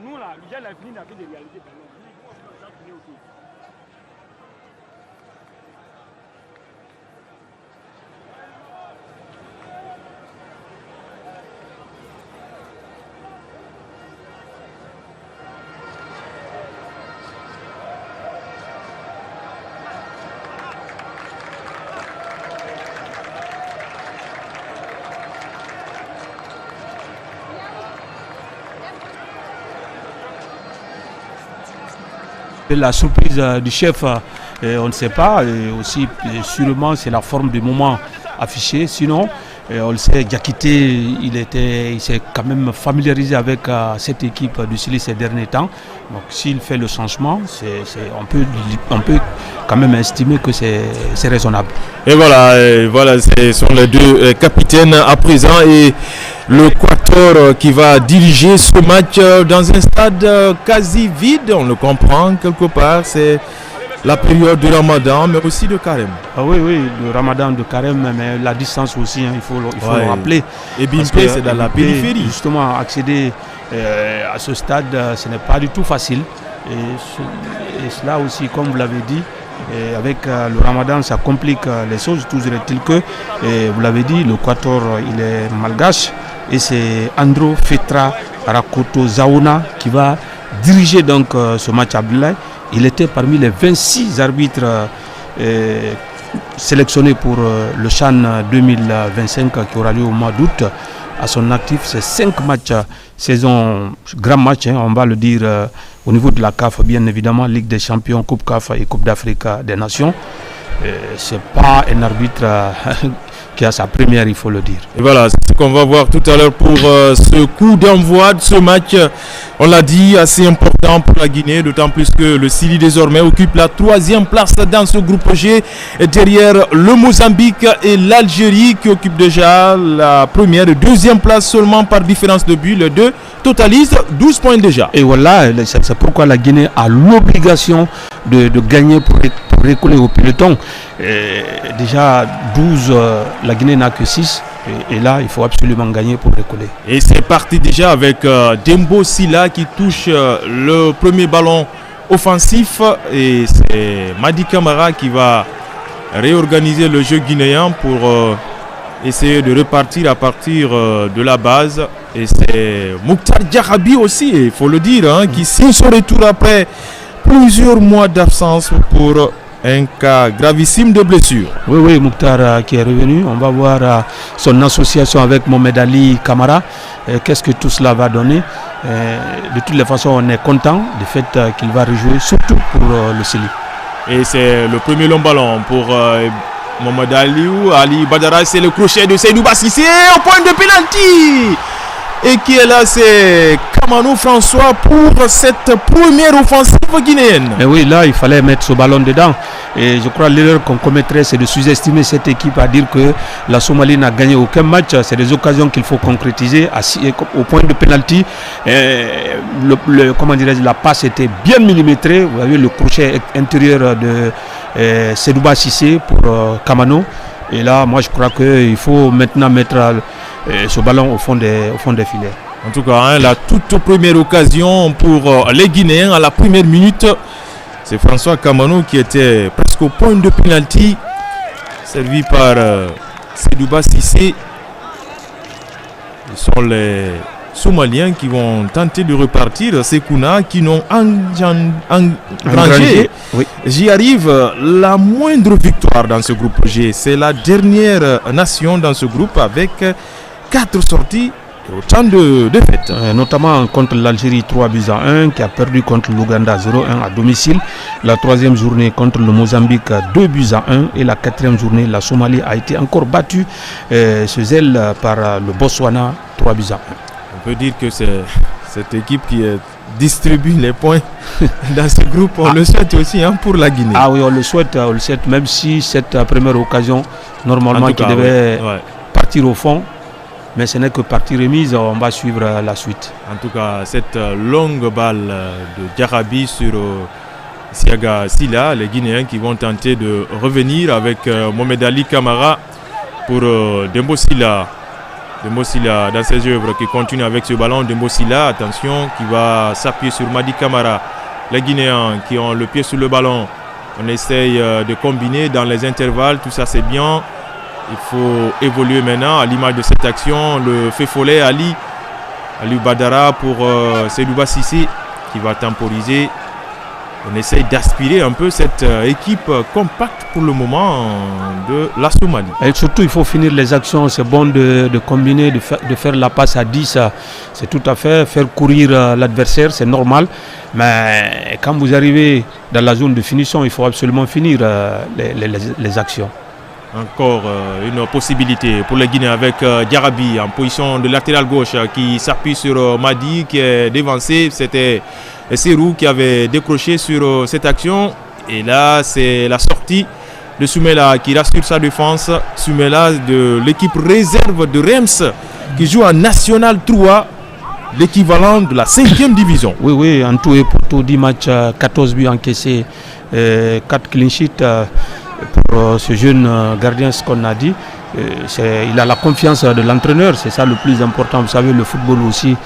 Nous là, déjà la fini n'a que des réalités. La surprise du chef, on ne sait pas, et aussi sûrement c'est la forme du moment affiché. Sinon, on le sait, Diakité, il s'est quand même familiarisé avec cette équipe du Chili ces derniers temps. Donc s'il fait le changement, on peut quand même estimer que c'est raisonnable. Et voilà, ce sont les deux capitaines à présent et le Quator qui va diriger ce match dans un stade quasi vide, on le comprend quelque part, c'est la période de Ramadan mais aussi de Carême. Ah oui, le Ramadan de Carême, mais la distance aussi, il faut le rappeler. Et Bimpé, c'est dans la périphérie. Justement, accéder à ce stade, ce n'est pas du tout facile. Et cela aussi, comme vous l'avez dit, avec le Ramadan, ça complique les choses. Toujours est-il que, vous l'avez dit, le Quator, il est malgache. Et c'est Andro Fetra Rakoto Zaouna qui va diriger donc ce match à Abdoulaye. Il était parmi les 26 arbitres sélectionnés pour le CHAN 2025 qui aura lieu au mois d'août. À son actif, c'est 5 matchs saison, grand match, on va le dire au niveau de la CAF, bien évidemment, Ligue des Champions, Coupe CAF et Coupe d'Afrique des Nations. C'est pas un arbitre qui a sa première, il faut le dire. Et voilà, c'est ce qu'on va voir tout à l'heure pour ce coup d'envoi de ce match. On l'a dit, assez important pour la Guinée, d'autant plus que le Chili désormais occupe la 3e place dans ce groupe G, derrière le Mozambique et l'Algérie qui occupent déjà la première et 2e place seulement par différence de but. Les deux totalisent 12 points déjà. Et voilà, c'est pourquoi la Guinée a l'obligation de gagner pour recoller au peloton. Déjà 12, la Guinée n'a que 6. Et là, il faut absolument gagner pour recoller. Et c'est parti déjà avec Dembo Silla qui touche le premier ballon offensif. Et c'est Madi Camara qui va réorganiser le jeu guinéen pour essayer de repartir à partir de la base. Et c'est Mouktar Diakhaby aussi, il faut le dire, qui signe son retour après plusieurs mois d'absence pour un cas gravissime de blessure. Oui, Mouktar qui est revenu. On va voir son association avec Mohamed Ali Camara. Qu'est-ce que tout cela va donner? De toutes les façons, on est content du fait qu'il va rejouer, surtout pour le Chili. Et c'est le premier long ballon pour Mohamed Ali Badara. C'est le crochet de Seydou Bassissé au point de pénalty. Et qui est là, c'est Kamanou François pour cette première offensive guinéenne. Et oui, là, il fallait mettre ce ballon dedans. Et je crois que l'erreur qu'on commettrait, c'est de sous-estimer cette équipe à dire que la Somalie n'a gagné aucun match. C'est des occasions qu'il faut concrétiser au point de pénalty. La passe était bien millimétrée. Vous avez le crochet intérieur de Sedouba Sissé pour Kamano. Et là, moi, je crois qu'il faut maintenant mettre ce ballon au fond des filets. En tout cas, la toute première occasion pour les Guinéens à la première minute, c'est François Kamano qui était presque au point de pénalty, servi par Sedouba Sissé. Ce sont les Somaliens qui vont tenter de repartir. Sekouna qui n'ont engrangé. Oui. J'y arrive, la moindre victoire dans ce groupe G. C'est la dernière nation dans ce groupe avec 4 sorties et autant de défaites. Notamment contre l'Algérie 3-1 qui a perdu contre l'Ouganda 0-1 à domicile. La 3e journée contre le Mozambique 2-1 et la 4e journée la Somalie a été encore battue ce zèle par le Botswana 3-1. On peut dire que c'est cette équipe qui distribue les points dans ce groupe. On le souhaite aussi pour la Guinée. Ah oui, on le souhaite, même si cette première occasion, normalement, qui devait partir au fond, mais ce n'est que partie remise, on va suivre la suite. En tout cas, cette longue balle de Diakhaby sur Siaga Silla, les Guinéens qui vont tenter de revenir avec Mohamed Ali Camara pour Dembo Silla. Dembo Silla dans ses œuvres qui continue avec ce ballon. Dembo Silla, attention, qui va s'appuyer sur Madi Camara. Les Guinéens qui ont le pied sur le ballon. On essaye de combiner dans les intervalles, tout ça c'est bien. Il faut évoluer maintenant à l'image de cette action. Le fait follet Ali Badara pour Seydouba Sissé qui va temporiser. On essaye d'aspirer un peu cette équipe compacte pour le moment de la Somalie. Et surtout, il faut finir les actions. C'est bon de combiner, de faire la passe à 10. C'est tout à fait. Faire courir l'adversaire, c'est normal. Mais quand vous arrivez dans la zone de finition, il faut absolument finir les actions. Encore une possibilité pour les Guinéens avec Diarabi en position de latéral gauche qui s'appuie sur Madi qui est dévancé. C'était Serou qui avait décroché sur cette action. Et là, c'est la sortie de Soumela qui rassure sa défense. Soumela de l'équipe réserve de Reims qui joue en National 3, l'équivalent de la 5e division. Oui, en tout et pour tout, 10 matchs, 14 buts encaissés, 4 clean sheets. Pour ce jeune gardien, ce qu'on a dit, il a la confiance de l'entraîneur, c'est ça le plus important. Vous savez, le football aussi,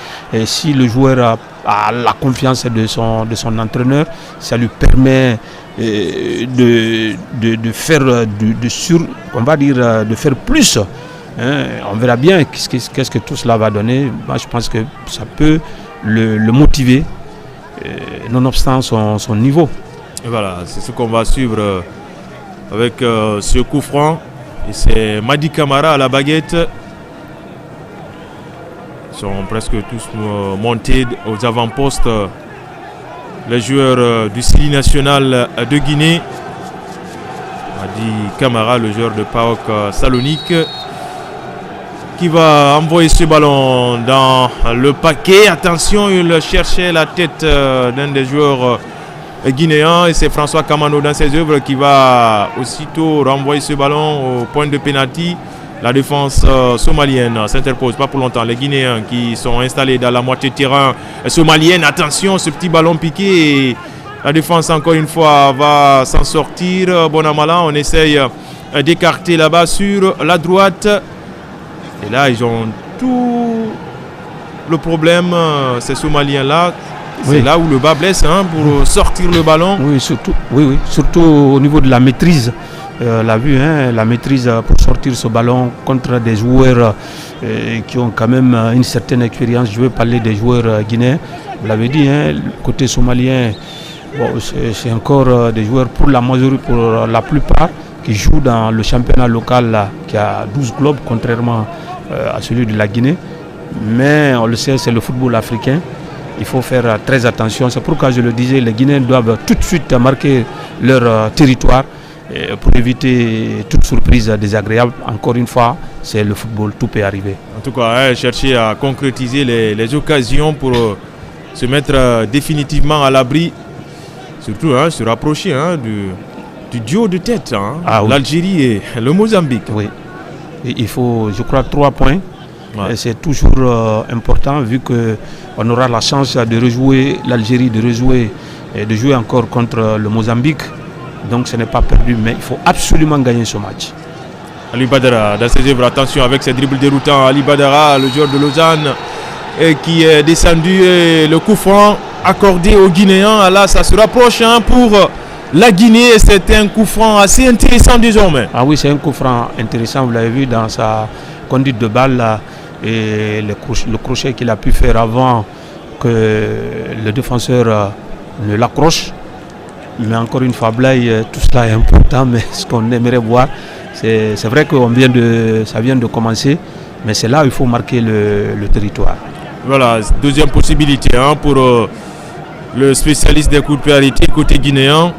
si le joueur a la confiance de son entraîneur, ça lui permet de faire de faire plus. On verra bien qu'est-ce que tout cela va donner. Moi, je pense que ça peut le motiver, nonobstant son niveau. Et voilà, c'est ce qu'on va suivre avec ce coup franc. Et c'est Madi Camara à la baguette. Ils sont presque tous montés aux avant-postes. Les joueurs du Sili national de Guinée. Madi Camara, le joueur de PAOK Salonique, qui va envoyer ce ballon dans le paquet. Attention, il cherchait la tête d'un des joueurs guinéen et c'est François Kamano dans ses œuvres qui va aussitôt renvoyer ce ballon au point de pénalty. La défense somalienne s'interpose pas pour longtemps. Les Guinéens qui sont installés dans la moitié de terrain somalienne, attention, ce petit ballon piqué et la défense encore une fois va s'en sortir. Bon à malin, on essaye d'écarter là-bas sur la droite et là ils ont tout le problème, ces Somaliens là. C'est là où le bas blesse pour sortir le ballon. Oui, surtout au niveau de la maîtrise. La vue, la maîtrise pour sortir ce ballon contre des joueurs qui ont quand même une certaine expérience. Je veux parler des joueurs guinéens. Vous l'avez dit, côté somalien, c'est encore des joueurs pour la plupart qui jouent dans le championnat local qui a 12 clubs, contrairement à celui de la Guinée. Mais on le sait, c'est le football africain. Il faut faire très attention. C'est pourquoi je le disais, les Guinéens doivent tout de suite marquer leur territoire pour éviter toute surprise désagréable. Encore une fois, c'est le football, tout peut arriver. En tout cas, chercher à concrétiser les occasions pour se mettre définitivement à l'abri. Surtout se rapprocher du duo de tête, l'Algérie et le Mozambique. Oui, et il faut, je crois, 3 points. Ouais. C'est toujours important vu qu'on aura la chance de rejouer l'Algérie, de jouer encore contre le Mozambique. Donc ce n'est pas perdu, mais il faut absolument gagner ce match. Ali Badara, dans ses œuvres, attention avec ses dribbles déroutants. Ali Badara, le joueur de Lausanne, qui est descendu. Et le coup franc accordé aux Guinéens. Là, ça se rapproche pour la Guinée. C'est un coup franc assez intéressant désormais. Ah oui, c'est un coup franc intéressant. Vous l'avez vu dans sa conduite de balle. Et le crochet qu'il a pu faire avant que le défenseur ne l'accroche. Mais encore une fois, Blaye, tout cela est important, mais ce qu'on aimerait voir, c'est vrai que ça vient de commencer, mais c'est là où il faut marquer le territoire. Voilà, deuxième possibilité pour le spécialiste des coups de pénalité côté guinéen.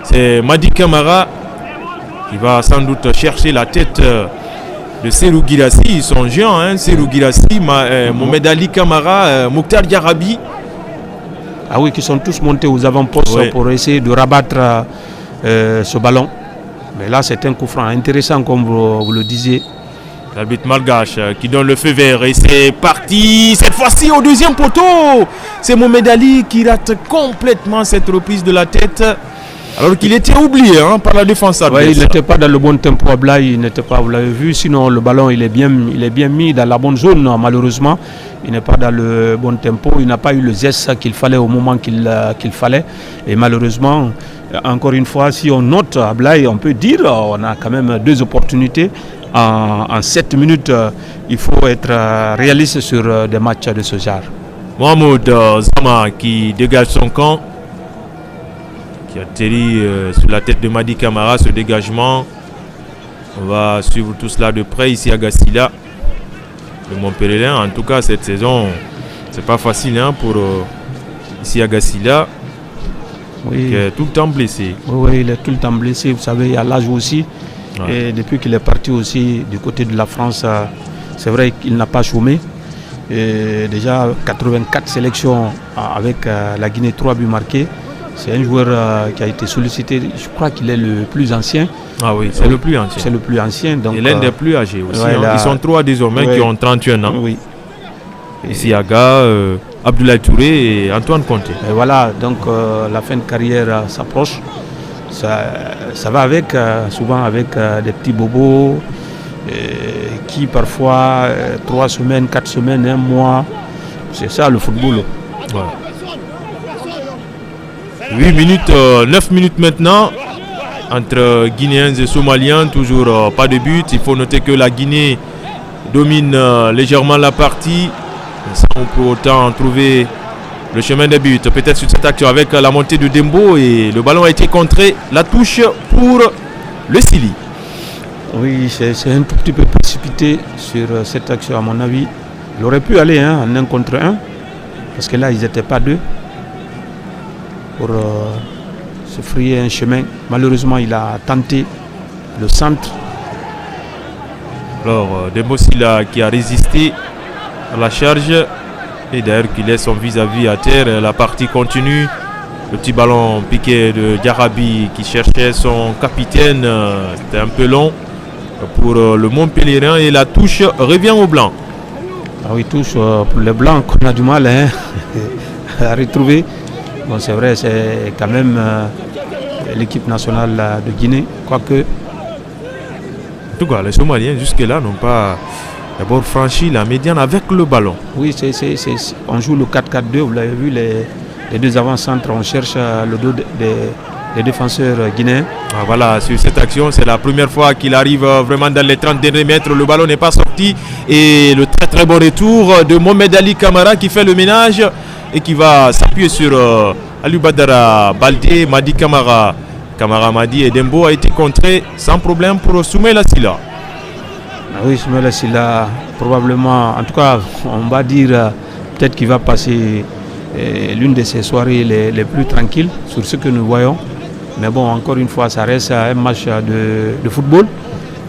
C'est Madi Camara qui va sans doute chercher la tête de Serou Guirassy. Ils sont géants, Serou Guirassy, Mohamed Ali Camara, Mokhtar Diarabi. Ah oui, qui sont tous montés aux avant-postes pour essayer de rabattre ce ballon. Mais là, c'est un coup franc intéressant, comme vous le disiez. L'arbitre malgache qui donne le feu vert et c'est parti. Cette fois-ci au deuxième poteau. C'est Mohamed Ali qui rate complètement cette reprise de la tête. Alors qu'il était oublié par la défense adverse. Ouais, il n'était pas dans le bon tempo à Blaye, il n'était pas, vous l'avez vu, sinon le ballon il est bien mis dans la bonne zone. Malheureusement, il n'est pas dans le bon tempo, il n'a pas eu le geste qu'il fallait au moment qu'il fallait. Et malheureusement, encore une fois, si on note à Blaye, on peut dire on a quand même 2 opportunités. En 7 minutes, il faut être réaliste sur des matchs de ce genre. Mohamed Zama qui dégage son camp, qui atterrit sur la tête de Madi Camara, ce dégagement. On va suivre tout cela de près ici à Gassila, le Montpellierin. En tout cas, cette saison, c'est pas facile pour ici à Gassila. Oui. Qui est tout le temps blessé. Oui, il est tout le temps blessé. Vous savez, il y a l'âge aussi. Ouais. Et depuis qu'il est parti aussi du côté de la France, c'est vrai qu'il n'a pas chômé. Et déjà 84 sélections avec la Guinée, 3 buts marqués. C'est un joueur qui a été sollicité, je crois qu'il est le plus ancien. Ah oui, c'est le plus ancien. C'est le plus ancien. Donc, et l'un des plus âgés aussi. Ouais, Ils sont 3 désormais qui ont 31 ans. Oui. Ici Aga, Abdoulaye Touré et Antoine Conté. Et voilà, donc la fin de carrière s'approche. Ça va avec, souvent avec des petits bobos qui parfois 3 semaines, 4 semaines, 1 mois. C'est ça le football. Voilà. 8 minutes, 9 minutes maintenant entre Guinéens et Somaliens, toujours pas de but. Il faut noter que la Guinée domine légèrement la partie sans pour autant trouver le chemin des buts. Peut-être sur cette action avec la montée de Dembo et le ballon a été contré. La touche pour le Sili. Oui, c'est un tout petit peu précipité sur cette action à mon avis. Il aurait pu aller en 1 contre 1 parce que là ils n'étaient pas 2 pour se frayer un chemin. Malheureusement il a tenté le centre. Alors Dembo Sila qui a résisté à la charge et d'ailleurs qui laisse son vis-à-vis à terre. La partie continue. Le petit ballon piqué de Diarabi qui cherchait son capitaine. C'était un peu long pour le Montpellierin et la touche revient au blanc. Ah oui, touche pour les blancs qu'on a du mal à retrouver. Bon, c'est vrai, c'est quand même l'équipe nationale de Guinée, quoique. En tout cas, les Somaliens jusque-là n'ont pas d'abord franchi la médiane avec le ballon. Oui, on joue le 4-4-2, vous l'avez vu, les 2 avant-centres, on cherche le dos des défenseurs guinéens. Ah, voilà, sur cette action, c'est la première fois qu'il arrive vraiment dans les 30 derniers mètres. Le ballon n'est pas sorti et le très très bon retour de Mohamed Ali Camara qui fait le ménage et qui va s'appuyer sur Ali Badara Baldé, Madi Camara. Camara Madi et Dembo a été contré sans problème pour Soumaïla Sila. Ah oui, Soumaïla Sila, probablement, en tout cas, on va dire peut-être qu'il va passer l'une de ces soirées les plus tranquilles sur ce que nous voyons. Mais bon, encore une fois, ça reste un match de football.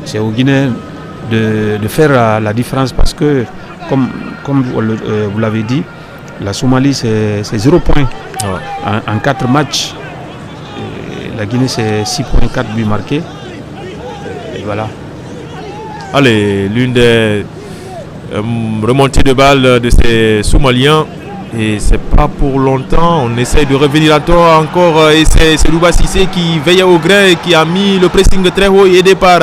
C'est aux Guinéens de faire la différence parce que, comme vous l'avez dit, la Somalie, c'est 0 points en 4 matchs. Et la Guinée, c'est 6 points, 4 buts marqués. Et voilà. Allez, l'une des remontées de balles de ces Somaliens. Et c'est pas pour longtemps, on essaye de revenir à toi encore et c'est Louba Sissé qui veille au grain et qui a mis le pressing très haut et aidé par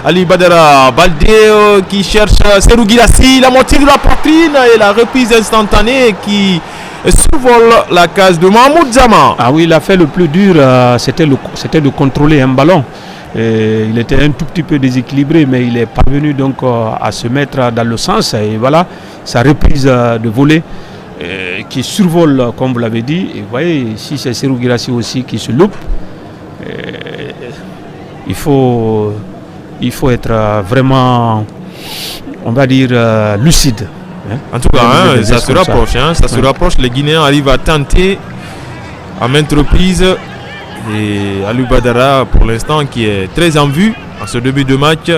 Ali Badara Baldé qui cherche Serou Guirassy, la moitié de la poitrine et la reprise instantanée qui survole la case de Mahmoud Zama. Ah oui, il a fait le plus dur, c'était de contrôler un ballon. Il était un tout petit peu déséquilibré, mais il est parvenu donc à se mettre dans le sens et voilà, sa reprise de volée. Qui survole comme vous l'avez dit, et vous voyez ici c'est Serou Guirassy aussi qui se loupe. Il faut être vraiment, on va dire, lucide. En tout cas, ça se rapproche, ça se rapproche. Les Guinéens arrivent à tenter à maintes reprises et Ali Badara pour l'instant qui est très en vue en ce début de match.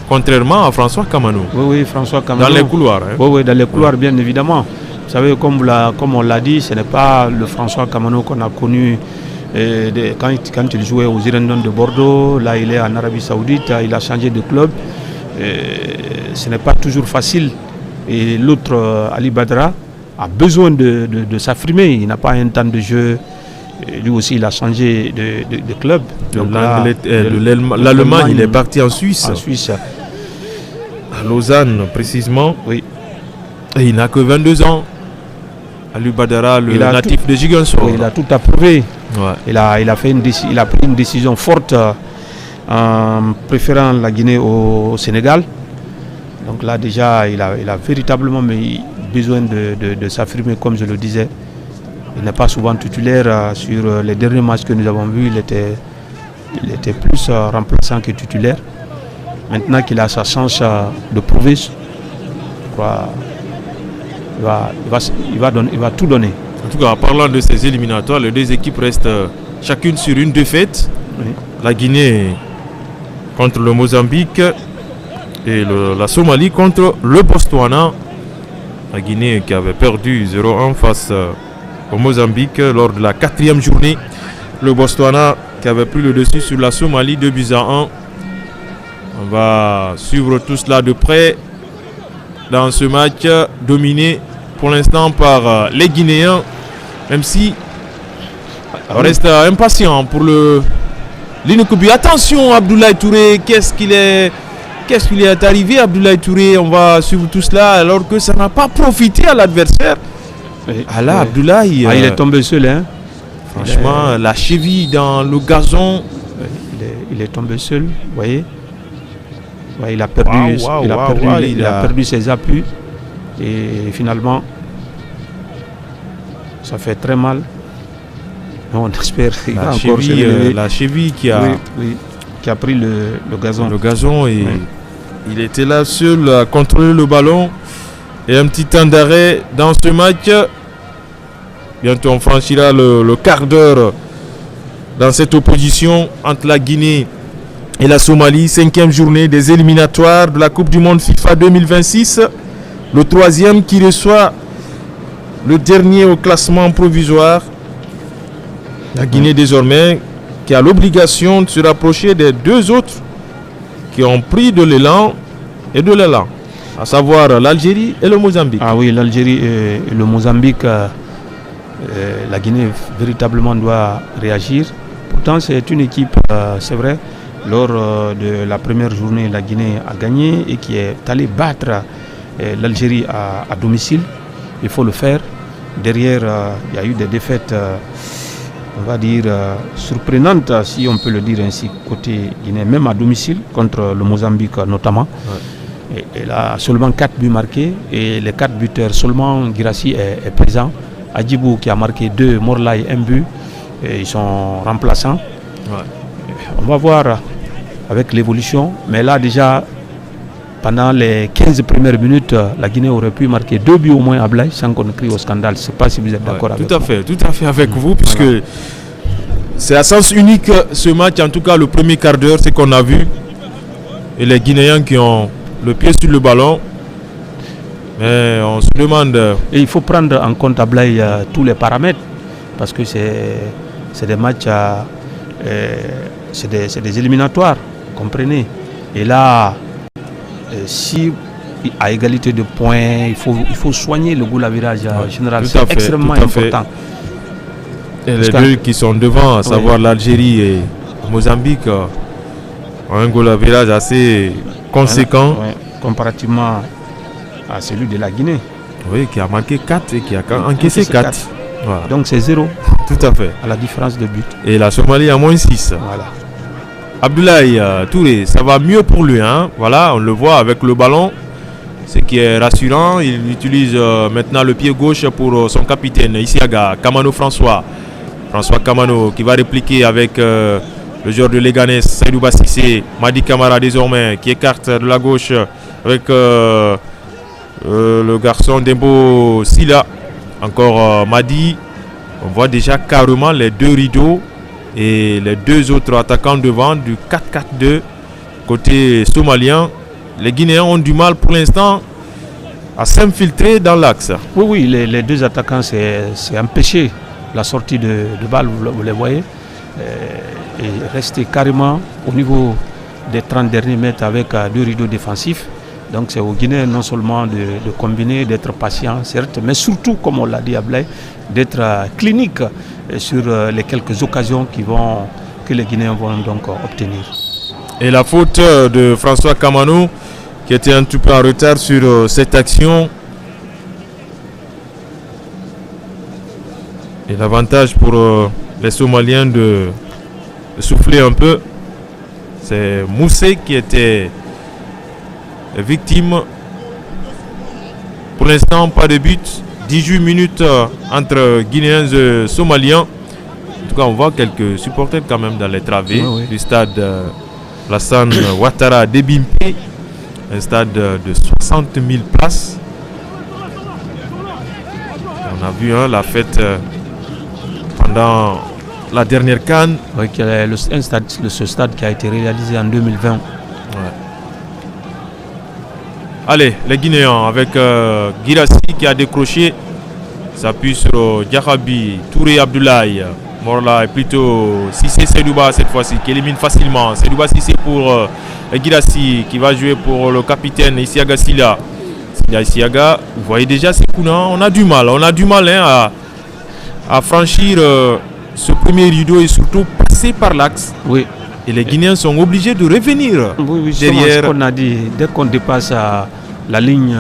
Contrairement à François Kamano. Oui, François Kamano. Dans les couloirs. Oui, dans les couloirs, bien évidemment. Vous savez, comme on l'a dit, ce n'est pas le François Kamano qu'on a connu quand il jouait aux Hirondelles de Bordeaux. Là, il est en Arabie Saoudite, il a changé de club. ce n'est pas toujours facile. Et l'autre, Ali Badra, a besoin de s'affirmer. Il n'a pas un temps de jeu. Et lui aussi, il a changé de club. L'Allemagne, il est parti en Suisse. En Suisse. À Lausanne, précisément. Oui. Et il n'a que 22 ans. Ali Badara, le natif de Giganso. Oui, il a tout approuvé. Ouais. Il a pris une décision forte en préférant la Guinée au Sénégal. Donc là déjà, il a véritablement besoin de s'affirmer, comme je le disais. Il n'est pas souvent titulaire. Sur les derniers matchs que nous avons vus, il était plus remplaçant que titulaire. Maintenant qu'il a sa chance de prouver, je crois, il va tout donner. En tout cas, en parlant de ces éliminatoires, les deux équipes restent chacune sur une défaite. Oui. La Guinée contre le Mozambique et la Somalie contre le Botswana. La Guinée qui avait perdu 0-1 face au Mozambique lors de la 4e journée. Le Botswana qui avait pris le dessus sur la Somalie 2-1. On va suivre tout cela de près dans ce match dominé pour l'instant par les Guinéens, même si on reste impatient pour l'Inekubi. Attention, Abdoulaye Touré, qu'est-ce qu'il est arrivé, Abdoulaye Touré? On va suivre tout cela alors que ça n'a pas profité à l'adversaire. Abdoulaye, il est tombé seul, hein. Franchement, la cheville dans le gazon. Il est tombé seul, vous voyez. Ouais, il a perdu ses appuis et finalement ça fait très mal. On espère qu'il va encore se relever. La cheville qui a pris le gazon. Le gazon et il était là seul à contrôler le ballon. Et un petit temps d'arrêt dans ce match. Bientôt on franchira le quart d'heure dans cette opposition entre la Guinée et la Somalie. 5e journée des éliminatoires de la Coupe du Monde FIFA 2026. Le 3e qui reçoit le dernier au classement provisoire. La Guinée désormais qui a l'obligation de se rapprocher des deux autres qui ont pris de l'élan, à savoir l'Algérie et le Mozambique. Ah oui, l'Algérie et le Mozambique, la Guinée véritablement doit réagir. Pourtant c'est une équipe, c'est vrai, lors de la première journée la Guinée a gagné et qui est allée battre l'Algérie à domicile. Il faut le faire. Derrière, il y a eu des défaites, on va dire, surprenantes, si on peut le dire ainsi, côté guinéen, même à domicile, contre le Mozambique notamment. Ouais. Et là, seulement 4 buts marqués, et les 4 buteurs, seulement Guirassy est présent. Adjibou qui a marqué 2, Morlaï 1 but, et ils sont remplaçants. Ouais. On va voir avec l'évolution, mais là déjà, pendant les 15 premières minutes, la Guinée aurait pu marquer 2 buts au moins à Blaye sans qu'on crie au scandale. Je ne sais pas si vous êtes d'accord avec moi. Tout à fait avec vous, puisque c'est à sens unique ce match, en tout cas le premier quart d'heure, c'est qu'on a vu. Et les Guinéens qui ont le pied sur le ballon. Mais on se demande... Et il faut prendre en compte à Blaye tous les paramètres, parce que c'est des matchs, c'est des éliminatoires, comprenez. Et là... si à égalité de points, il faut soigner le goal à virage général. C'est extrêmement important. Et les deux qui sont devant, à savoir l'Algérie et le Mozambique, ont un goal à virage assez conséquent. Comparativement à celui de la Guinée. Oui, qui a marqué 4 et qui a encaissé 4. Voilà. Donc c'est 0. Tout à fait. À la différence de but. Et la Somalie a moins 6. Voilà. Abdoulaye Touré, ça va mieux pour lui, hein. Voilà, on le voit avec le ballon, ce qui est rassurant. Il utilise maintenant le pied gauche pour son capitaine Isiaga, Kamano François Kamano qui va répliquer avec le joueur de Leganés, Seydou Bassissé, Madi Camara désormais qui écarte de la gauche avec le garçon Dembo Sila, encore Madi. On voit déjà carrément les deux rideaux et les deux autres attaquants devant du 4-4-2 côté somalien. Les Guinéens ont du mal pour l'instant à s'infiltrer dans l'axe. Oui, les deux attaquants, c'est empêcher la sortie de balle, vous les voyez, et rester carrément au niveau des 30 derniers mètres avec 2 rideaux défensifs. Donc c'est aux Guinéens non seulement de combiner, d'être patient, certes, mais surtout, comme on l'a dit à Blaye, d'être clinique sur les quelques occasions que les Guinéens vont donc obtenir. Et la faute de François Kamano, qui était un tout peu en retard sur cette action. Et l'avantage pour les Somaliens de souffler un peu, c'est Moussé qui était victime. Pour l'instant, pas de but. 18 minutes entre Guinéens et Somaliens. En tout cas, on voit quelques supporters quand même dans les travées du stade Lassane Ouattara d'Ebimpe. Un stade de 60 000 places. On a vu la fête pendant la dernière CAN. Oui, ce stade qui a été réalisé en 2020. Ouais. Allez, les Guinéens avec Guirassy qui a décroché, s'appuie sur Diakhaby, Touré Abdoulaye. Morla est plutôt Cissé Sedouba cette fois-ci qui élimine facilement. Sedouba Cissé pour Guirassy qui va jouer pour le capitaine Isiaga Silla. Isiaga, vous voyez déjà Sekouna, on a du mal à franchir ce premier rideau et surtout passer par l'axe. Oui. Et les Guinéens sont obligés de revenir derrière. Ce qu'on a dit, dès qu'on dépasse la ligne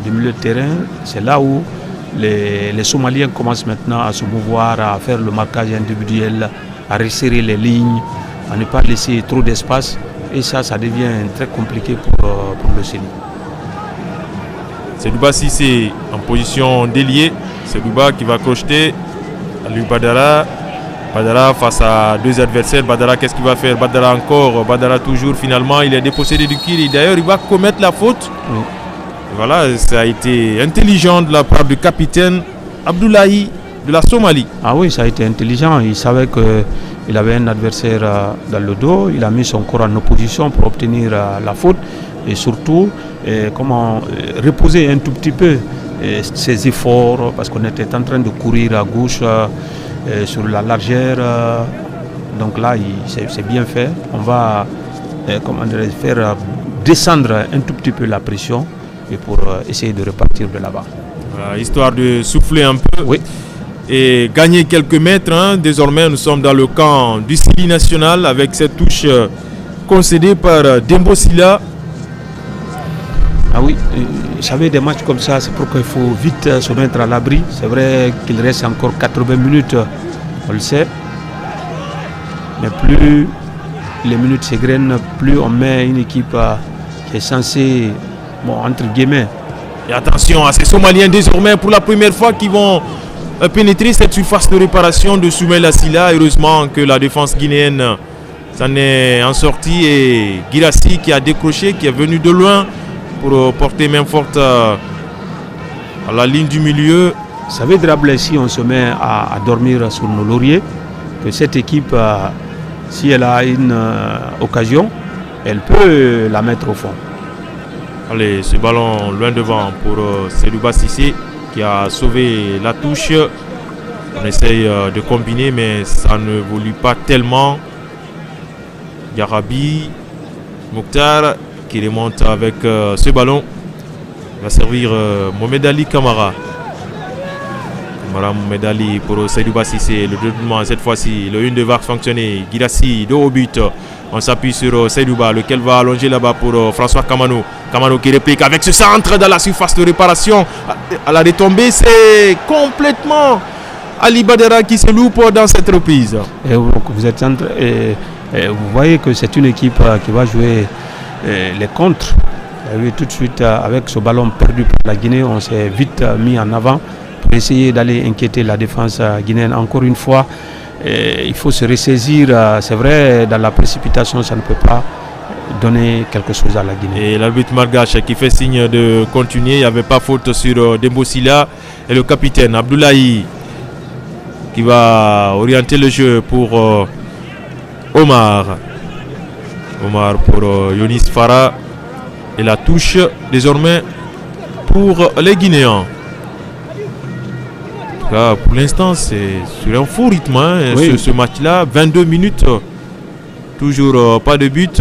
du milieu de terrain, c'est là où les Somaliens commencent maintenant à se mouvoir, à faire le marquage individuel, à resserrer les lignes, à ne pas laisser trop d'espace. Et ça devient très compliqué pour le Sénégal. Sedouba Cissé en position d'ailier. Sedouba qui va crocheter. Aliou Badara. Badara face à 2 adversaires. Badara, qu'est-ce qu'il va faire? Badara encore. Badara toujours, finalement, il est dépossédé du kill. D'ailleurs, il va commettre la faute. Oui. Voilà, ça a été intelligent de la part du capitaine Abdoulaye de la Somalie. Ah oui, ça a été intelligent. Il savait qu'il avait un adversaire dans le dos. Il a mis son corps en opposition pour obtenir la faute. Et surtout, reposer un tout petit peu ses efforts, parce qu'on était en train de courir à gauche sur la largeur. Donc là, c'est bien fait. On va faire descendre un tout petit peu la pression et pour essayer de repartir de là-bas. Voilà, histoire de souffler un peu et gagner quelques mètres. Désormais, nous sommes dans le camp du Sili national avec cette touche concédée par Dembo Silla. Ah oui, vous savez, des matchs comme ça, c'est pourquoi il faut vite se mettre à l'abri. C'est vrai qu'il reste encore 80 minutes, on le sait. Mais plus les minutes s'égrènent, plus on met une équipe qui est censée, entre guillemets. Et attention à ces Somaliens désormais pour la première fois qui vont pénétrer cette surface de réparation de Soumaïla Silla. Heureusement que la défense guinéenne s'en est en sortie et Guirassy qui a décroché, qui est venu de loin pour porter main forte à la ligne du milieu. Ça veut dire, si on se met à dormir sur nos lauriers, que cette équipe, si elle a une occasion, elle peut la mettre au fond. Allez, ce ballon loin devant pour Sedouba Cissé qui a sauvé la touche. On essaye de combiner, mais ça ne évolue pas tellement. Diakhaby, Mokhtar qui remonte avec ce ballon. Il va servir Mohamed Ali Kamara. Mohamed Ali pour Sedouba Cissé. Le dédoublement cette fois-ci. Le 1 va fonctionner. Guirassy, 2 au but. On s'appuie sur Sedouba, lequel va allonger là-bas pour François Kamano. Kamano qui réplique avec ce centre dans la surface de réparation. À la retombée, c'est complètement Ali Badara qui se loupe dans cette reprise. Et vous êtes vous voyez que c'est une équipe qui va jouer les contres. Et tout de suite, avec ce ballon perdu par la Guinée, on s'est vite mis en avant pour essayer d'aller inquiéter la défense guinéenne. Encore une fois, il faut se ressaisir. C'est vrai, dans la précipitation, ça ne peut pas donner quelque chose à la Guinée. Et l'arbitre Margache qui fait signe de continuer. Il n'y avait pas faute sur Dembo Silla. Et le capitaine Abdoulaye qui va orienter le jeu pour Omar. Omar pour Yonis Farah. Et la touche désormais pour les Guinéens. Pour l'instant, c'est sur un faux rythme ce match-là. 22 minutes, toujours pas de but.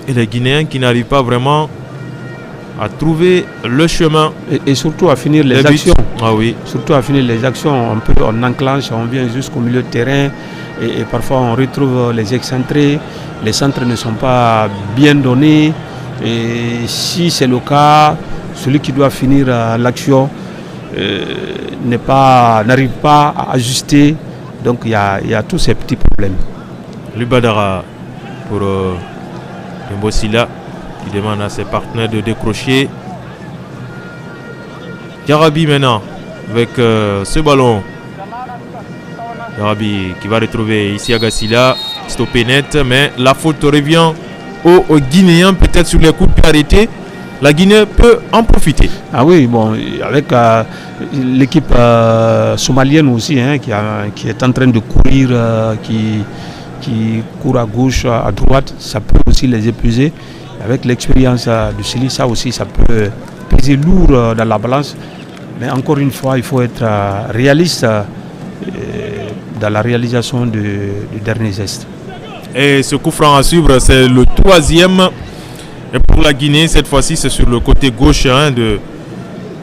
et les Guinéens qui n'arrivent pas vraiment à trouver le chemin. Et surtout à finir les actions. Ah oui. Surtout à finir les actions. On enclenche, on vient jusqu'au milieu de terrain et parfois on retrouve les excentrés. Les centres ne sont pas bien donnés. Et si c'est le cas, celui qui doit finir l'action n'arrive pas à ajuster. Donc il y a tous ces petits problèmes. Ali Badara pour Dembo Sila qui demande à ses partenaires de décrocher. Yarabi maintenant avec ce ballon. Yarabi qui va retrouver ici Agasila, stoppé net, mais la faute revient aux Guinéens, peut-être sur les coups de pied arrêtés. La Guinée peut en profiter. Ah oui, bon, avec l'équipe somalienne aussi, hein, qui est en train de courir, qui court à gauche, à droite, ça peut aussi les épuiser. Avec l'expérience du Chili, ça aussi, ça peut peser lourd dans la balance. Mais encore une fois, il faut être réaliste dans la réalisation du dernier geste. Et ce coup franc à suivre, c'est le 3e. Et pour la Guinée, cette fois-ci, c'est sur le côté gauche hein, de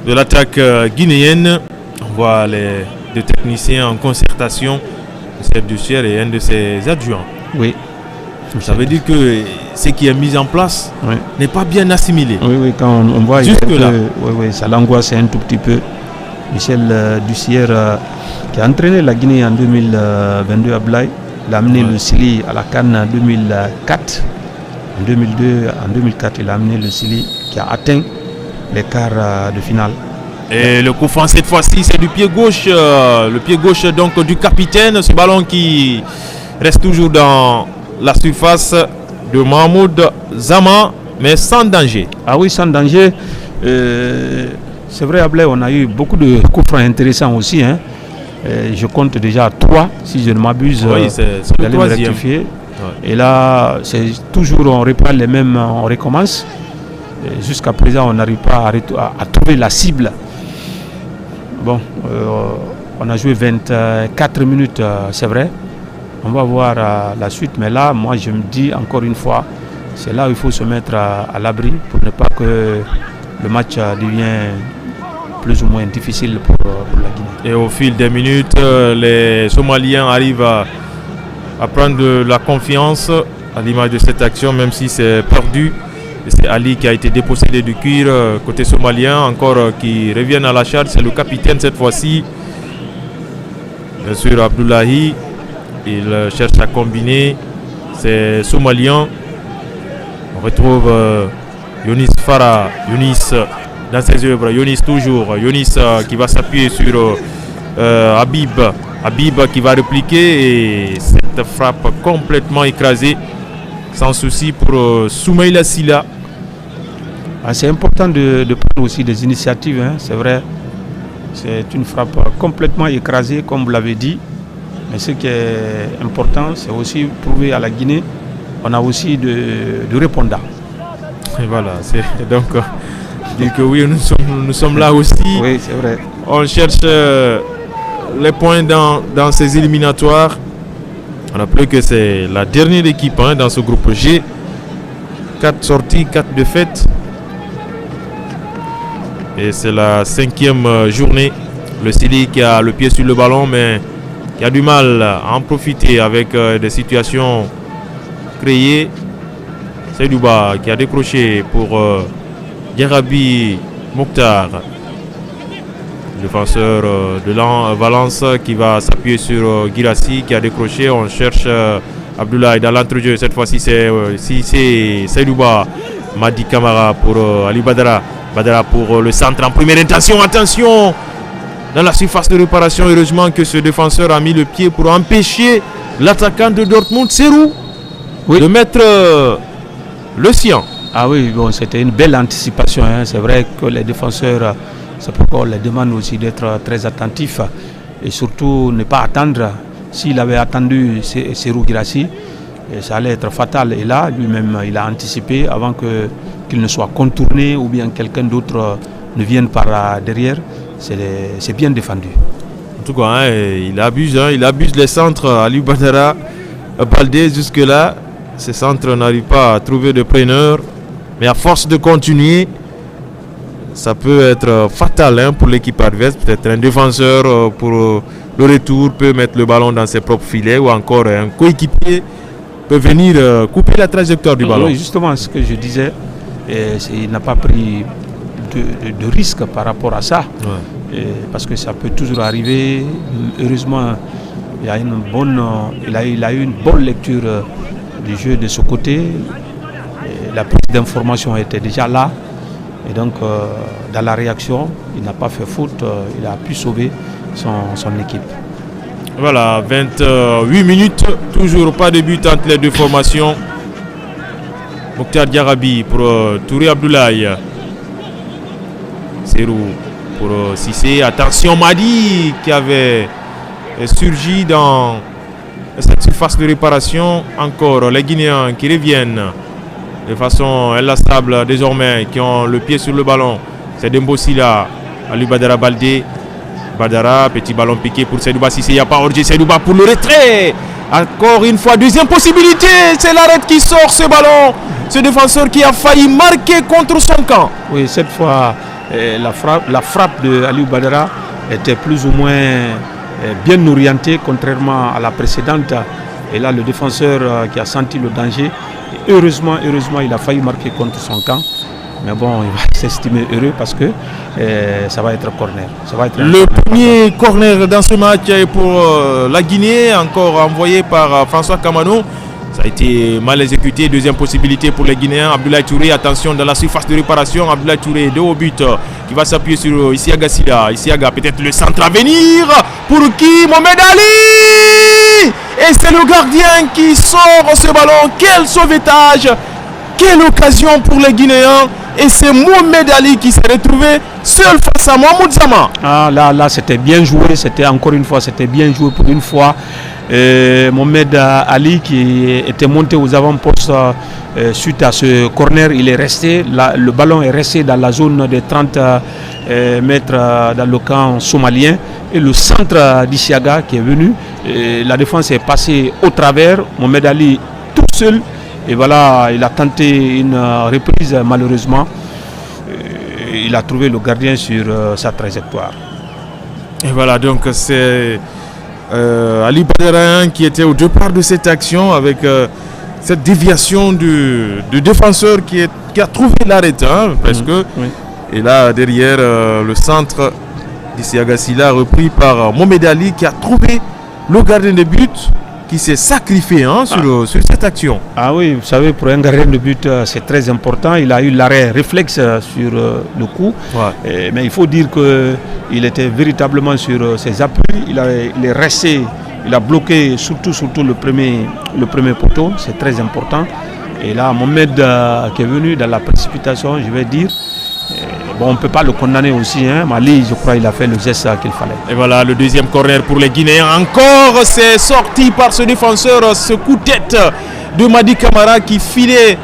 l'attaque guinéenne. On voit les deux techniciens en concertation, le chef du CIR et un de ses adjoints. Oui. Ça veut dire que ce qui est mis en place n'est pas bien assimilé. Oui, quand on voit jusque-là. Oui, ça l'angoisse un tout petit peu. Michel Dussier, qui a entraîné la Guinée en 2022 à Blaye, il a amené le Chili à la CAN en 2004. En 2002, en 2004, il a amené le Chili qui a atteint les quarts de finale. Et le coup franc cette fois-ci, c'est du pied gauche. Le pied gauche donc du capitaine. Ce ballon qui reste toujours dans la surface de Mahmoud Zama, mais sans danger. Ah oui, sans danger. C'est vrai, à Blaye, on a eu beaucoup de coups francs intéressants aussi. Hein. Je compte déjà 3, si je ne m'abuse. Oui, c'est le 3e. Et là, c'est toujours, on reprend les mêmes, on recommence. Jusqu'à présent, on n'arrive pas à trouver la cible. Bon, on a joué 24 minutes, c'est vrai. On va voir la suite, mais là, moi, je me dis encore une fois, c'est là où il faut se mettre à l'abri pour ne pas que le match devienne plus ou moins difficile pour la Guinée. Et au fil des minutes, les Somaliens arrivent à prendre de la confiance à l'image de cette action, même si c'est perdu. Et c'est Ali qui a été dépossédé du cuir côté somalien, encore qui reviennent à la charge. C'est le capitaine cette fois-ci. Bien sûr, Abdoulahi, il cherche à combiner. C'est somalien. On retrouve Younis Farah, Younis dans ses œuvres, Younis toujours, Younis qui va s'appuyer sur Habib. Habib qui va répliquer et cette frappe complètement écrasée, sans souci pour Soumaïla Sila. C'est important de prendre aussi des initiatives, hein, c'est vrai. C'est une frappe complètement écrasée, comme vous l'avez dit. Mais ce qui est important, c'est aussi prouver à la Guinée on a aussi de répondants. Et voilà, c'est donc dire que oui, nous sommes là aussi. Oui, c'est vrai. On cherche les points dans ces éliminatoires. On rappelle que c'est la dernière équipe dans ce groupe G. 4 sorties, 4 défaites. Et c'est la 5e journée. Le Chili qui a le pied sur le ballon, mais qui a du mal à en profiter avec des situations créées. C'est Duba qui a décroché pour Yarabi Mokhtar, défenseur de Valence, qui va s'appuyer sur Girassi qui a décroché. On cherche Abdoulaye dans l'entrejeu. Cette fois-ci, c'est Seydouba. Madi Camara pour Ali Badara. Badara pour le centre en première intention. Attention dans la surface de réparation. Heureusement que ce défenseur a mis le pied pour empêcher l'attaquant de Dortmund, Serou, de mettre le sien. Ah oui, bon, c'était une belle anticipation. Hein. C'est vrai que les défenseurs, c'est pourquoi on les demande aussi d'être très attentifs et surtout ne pas attendre. S'il avait attendu Serou Girassi, ça allait être fatal. Et là, lui-même, il a anticipé avant qu'il ne soit contourné ou bien quelqu'un d'autre ne vienne par derrière. C'est bien défendu. En tout cas, il abuse les centres. Ali Badara, Baldé jusque-là, ces centres n'arrivent pas à trouver de preneur. Mais à force de continuer, ça peut être fatal pour l'équipe adverse. Peut-être un défenseur pour le retour peut mettre le ballon dans ses propres filets, ou encore un coéquipier peut venir couper la trajectoire du ballon. Oui, justement, ce que je disais, il n'a pas pris de risque par rapport à ça. Ouais. Parce que ça peut toujours arriver. Heureusement, il a eu une bonne lecture du jeu de ce côté. La prise d'information était déjà là. Et donc, dans la réaction, il n'a pas fait faute. Il a pu sauver son équipe. Voilà, 28 minutes. Toujours pas de but entre les deux formations. Mokhtar Diarabi pour Touré Abdoulaye. Serou pour Cissé. Attention, Madi qui avait surgi dans cette surface de réparation. Encore les Guinéens qui reviennent de façon inlassable désormais, qui ont le pied sur le ballon. C'est Dembo Sila, Ali Badara Baldé. Badara, petit ballon piqué pour Seydouba Cissé. Il n'y a pas Orji, Seydouba pour le retrait. Encore une fois, deuxième possibilité. C'est l'arrêt qui sort ce ballon. Ce défenseur qui a failli marquer contre son camp. Oui, cette fois, la frappe de Ali Badara était plus ou moins bien orientée, contrairement à la précédente. Et là, le défenseur qui a senti le danger, heureusement, il a failli marquer contre son camp. Mais bon, il va s'estimer heureux parce que ça va être corner. Le premier corner dans ce match est pour la Guinée, encore envoyé par François Kamano. Ça a été mal exécuté. Deuxième possibilité pour les Guinéens. Abdoulaye Touré, attention dans la surface de réparation. Abdoulaye Touré, 2 au but, qui va s'appuyer sur Isiaga Sila. Isiaga, peut-être le centre à venir. Pour qui? Mohamed Ali! Et c'est le gardien qui sort ce ballon. Quel sauvetage! Quelle occasion pour les Guinéens! Et c'est Mohamed Ali qui s'est retrouvé seul face à Mahmoud Zama. Ah, là, c'était bien joué. C'était bien joué pour une fois. Mohamed Ali qui était monté aux avant-postes suite à ce corner, il est resté. Le ballon est resté dans la zone des 30 mètres dans le camp somalien. Et le centre d'Isiaga qui est venu, la défense est passée au travers. Mohamed Ali tout seul. Et voilà, il a tenté une reprise, malheureusement. Il a trouvé le gardien sur sa trajectoire. Et voilà, donc c'est Ali Badara qui était au départ de cette action avec cette déviation du défenseur qui a trouvé l'arrêt, presque. Oui. Et là, derrière, le centre d'Isiaga Sila repris par Mohamed Ali qui a trouvé le gardien de but, qui s'est sacrifié sur cette action. Ah oui, vous savez, pour un gardien de but, c'est très important. Il a eu l'arrêt réflexe sur le coup. Ouais. Mais il faut dire qu'il était véritablement sur ses appuis. Il est resté, il a bloqué surtout le premier poteau. C'est très important. Et là, Mohamed qui est venu dans la précipitation, je vais dire. Bon, on ne peut pas le condamner aussi. Mali, je crois, il a fait le geste qu'il fallait. Et voilà, le deuxième corner pour les Guinéens. Encore, c'est sorti par ce défenseur, ce coup de tête de Madi Camara qui filait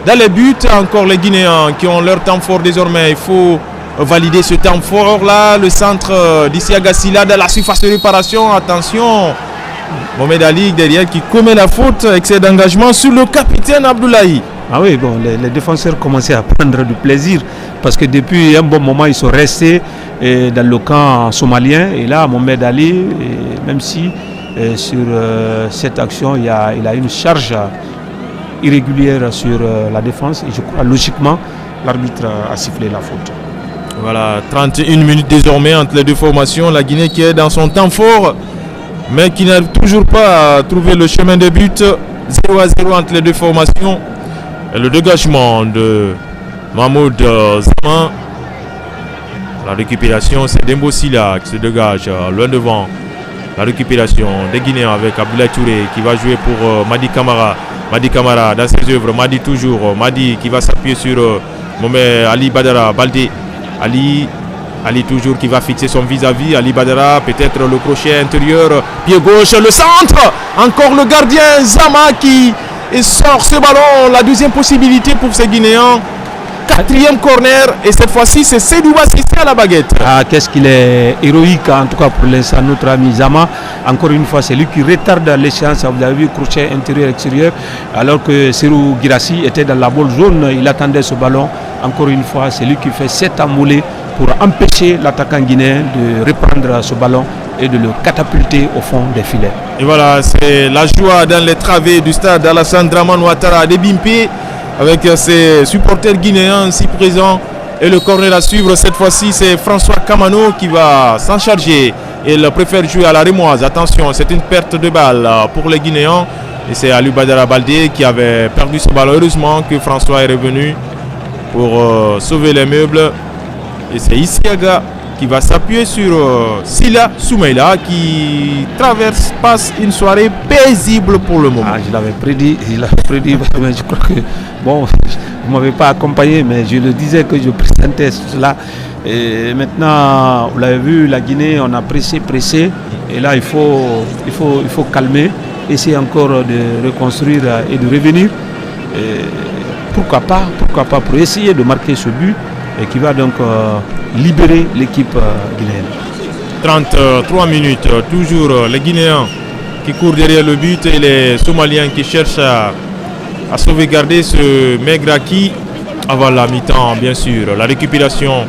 dans les buts. Encore les Guinéens qui ont leur temps fort désormais. Il faut valider ce temps fort là. Le centre d'Isiaga Sila dans la surface de réparation. Attention, Mohamed Ali derrière qui commet la faute. Excès d'engagement sur le capitaine Abdoulaye. Ah oui, bon, les défenseurs commençaient à prendre du plaisir parce que depuis un bon moment, ils sont restés dans le camp somalien. Et là, Mohamed Ali, même si sur cette action, il a une charge irrégulière sur la défense. Et je crois, logiquement, l'arbitre a sifflé la faute. Voilà, 31 minutes désormais entre les deux formations. La Guinée qui est dans son temps fort, mais qui n'a toujours pas trouvé le chemin de but. 0-0 entre les deux formations. Et le dégagement de Mahmoud Zama. La récupération, c'est Dembo Sila qui se dégage loin devant. La récupération des Guinéens avec Abdoulaye Touré qui va jouer pour Madi Camara. Madi Camara dans ses œuvres. Madi toujours. Madi qui va s'appuyer sur Mohamed Ali Badara Baldé. Ali toujours qui va fixer son vis-à-vis. Ali Badara, peut-être le crochet intérieur. Pied gauche, le centre. Encore le gardien Zama qui sort ce ballon. La deuxième possibilité pour ces Guinéens. 4e corner et cette fois-ci c'est Seydouba Cissé à la baguette. Ah, qu'est-ce qu'il est héroïque en tout cas pour l'instant, notre ami Zama. Encore une fois, c'est lui qui retarde l'échéance. Vous avez vu, crochet intérieur-extérieur, alors que Serou Girassi était dans la bonne zone, il attendait ce ballon. Encore une fois, c'est lui qui fait 7 amoulés pour empêcher l'attaquant guinéen de reprendre ce ballon et de le catapulter au fond des filets. Et voilà, c'est la joie dans les travées du stade Alassane Dramane Ouattara de Bimpi, avec ses supporters guinéens ici présents. Et le corner à suivre, cette fois-ci, c'est François Kamano qui va s'en charger. Il préfère jouer à la Rémoise. Attention, c'est une perte de balle pour les Guinéens. Et c'est Ali Badara Baldé qui avait perdu ce ballon. Heureusement que François est revenu pour sauver les meubles. Et c'est Isiaga qui va s'appuyer sur Sila Soumaïla qui passe une soirée paisible pour le moment. Ah, je l'avais prédit, mais je crois que, bon, vous ne m'avez pas accompagné, mais je le disais que je présentais cela. Et maintenant, vous l'avez vu, la Guinée, on a pressé, et là, il faut calmer, essayer encore de reconstruire et de revenir. Et pourquoi pas, pour essayer de marquer ce but, et qui va donc libérer l'équipe guinéenne. 33 minutes, toujours les Guinéens qui courent derrière le but et les Somaliens qui cherchent à sauvegarder ce maigre acquis avant la mi-temps, bien sûr. La récupération